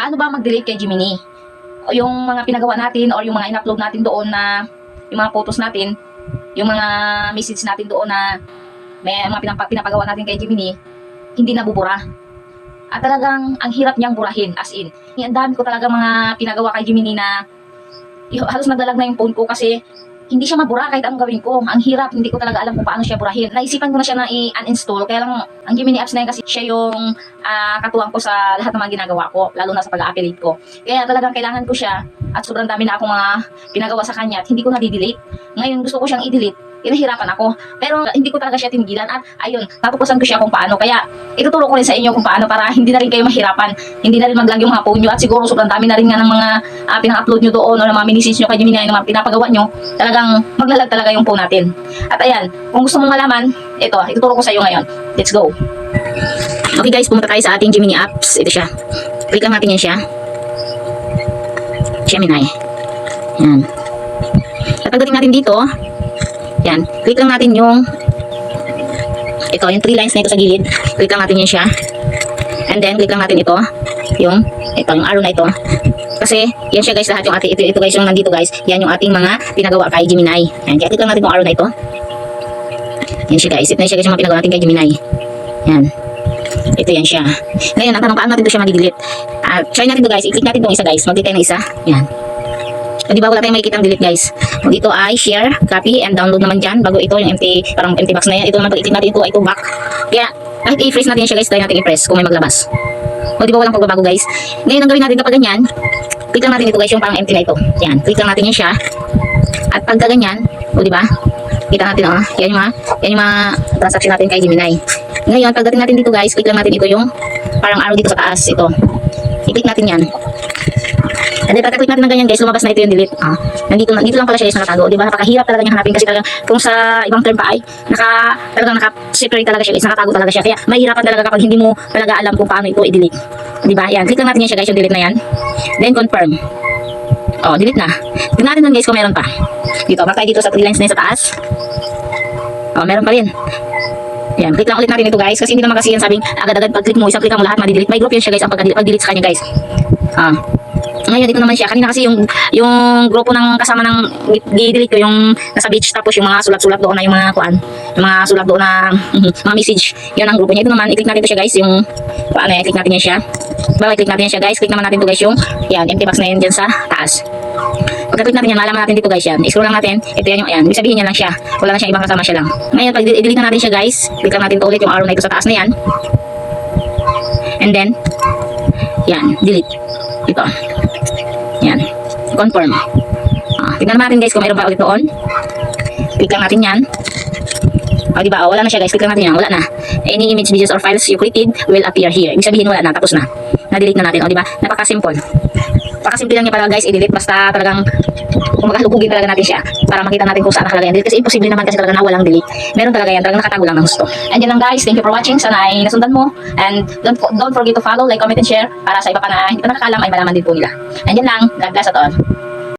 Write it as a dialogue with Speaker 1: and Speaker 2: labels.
Speaker 1: paano ba mag-delete kay Gemini? O yung mga pinagawa natin or yung mga in-upload natin doon na yung mga photos natin, yung mga message natin doon na may mga pinapagawa natin kay Gemini, hindi nabubura. At talagang ang hirap niyang burahin, as in. Ang dami ko talaga mga pinagawa kay Gemini na halos nagdalag na yung phone ko kasi hindi siya mabura kahit anong gawin ko. Ang hirap, hindi ko talaga alam kung paano siya burahin. Naisipan ko na siya na i-uninstall, kaya lang ang Gemini apps na yun kasi siya yung katuwang ko sa lahat ng mga ginagawa ko, lalo na sa pag-affiliate ko. Kaya talagang kailangan ko siya at sobrang dami na akong mga pinagawa sa kanya at hindi ko na-delete. Ngayon gusto ko siyang i-delete, inahirapan ako. Pero hindi ko talaga siya tinigilan at ayun, natutusan ko siya kung paano. Kaya ituturo ko rin sa inyo kung paano para hindi na rin kayo mahirapan. Hindi na rin maglag yung mga phone nyo at siguro sobrang dami na rin nga ng mga pinang-upload nyo doon o ng mga mini-message nyo kay Gemini ng mga pinapagawa nyo. Talagang maglalag talaga yung phone natin. At ayan, kung gusto mong malaman, ito, ituturo ko sa iyo ngayon. Let's go! Okay guys, pumunta tayo sa ating Gemini apps. Ito siya. Click lang natin yan siya. Gemini. Yan. At pagdating natin dito, yan, click lang natin yung ito, yung 3 lines na ito sa gilid. Click lang natin yan siya. And then, click lang natin ito, yung arrow na ito. Kasi, yan siya guys, lahat yung ating, ito guys, yung nandito guys, yan yung ating mga pinagawa kay Gemini. Yan, kaya click lang natin yung arrow na ito. Yan siya guys, ito na siya guys yung mga pinagawa natin kay Gemini. Yan. Ito yan siya. Ngayon, ang tanong, paano natin ito siya mag-delete? Try natin ito guys, i-click natin itong isa guys, mag-delete tayo ng isa. Yan. So, di ba wala tayong makikita ang delete guys. Kung ito ay share, copy, and download naman dyan. Bago ito yung empty, parang empty box na yan. Ito naman pag i-click natin ito, ito back. Kaya kahit i-freeze natin yan siya guys, try natin i-press kung may maglabas. O di ba walang pagbabago guys. Ngayon ang gawin natin kapag ganyan, click lang natin ito guys, yung parang empty na ito. Yan, click lang natin yan siya. At pagka ganyan, o di ba? Kita natin yan yung mga transaction natin kay Gemini. Ngayon, pagdating natin dito guys, click lang natin ito yung parang arrow dito sa taas, ito. I-click natin yan. And then pagka-click natin ng ganyan guys, lumabas na ito yung delete. Nandito lang pala siya guys nakatago. Diba? Napakahirap talaga niyang hanapin kasi talagang kung sa ibang term pa ay talagang naka-separate talaga siya guys, nakatago talaga siya. Kaya mahirapan talaga kapag hindi mo talaga alam kung paano ito i-delete. Diba? Yan, click lang natin yan siya guys, yung delete na yan. Then confirm. Delete na. Tignan natin dun guys kung meron pa. Dito, mark tayo dito sa 3 lines na yun sa taas. Meron pa rin. Yan, click lang ulit natin ito guys kasi hindi naman kasi yan sabing agad-agad pag-click mo, isang click mo lahat ma-delete. May group yan siya guys ang pag-delete sa kanya guys. Ngayon dito naman siya. Kanina kasi yung grupo ng kasama ng i-delete ko yung nasa beach, tapos yung mga sulat-sulat doon na yung mga kuan, yung mga sulat doon na mga message. Yan ang grupo niya. Ito naman, i-click natin ito siya guys, yung paano yan, click natin yan siya. Click natin yan siya guys. Click naman natin ito guys yung yan, empty box na yan dyan sa taas. Pagka-click natin yan, malaman natin dito guys yan. I-scroll lang natin. Ito yan yung ayan. Ibig sabihin yan lang siya. Wala na siyang ibang kasama, siya lang. Ngayon, pag i-delete na natin siya guys, click lang natin ito ulit yung arrow na ito sa taas na yan. And then, yan, delete. Ito. Yan. Confirm. Tignan naman natin guys kung mayroon pa ulit doon. Click lang natin yan. Diba? Wala na siya guys. Click lang natin yan. Wala na. Any image, videos, or files you created will appear here. Ibig sabihin wala na. Tapos na. Na-delete na natin. Diba? Napaka-simple. Napaka-simple lang niya pala guys i-delete. Basta talagang kumakalugugin talaga natin siya para makita natin kung saan nakalagay yan. Kasi imposible naman kasi talaga na walang delete. Meron talaga yan. Talagang nakatago lang ng gusto. And yan lang guys. Thank you for watching. Sana ay nasundan mo. And don't forget to follow, like, comment, and share para sa iba pa na hindi pa nakakalam ay malaman din po nila. And yan lang. God bless at all.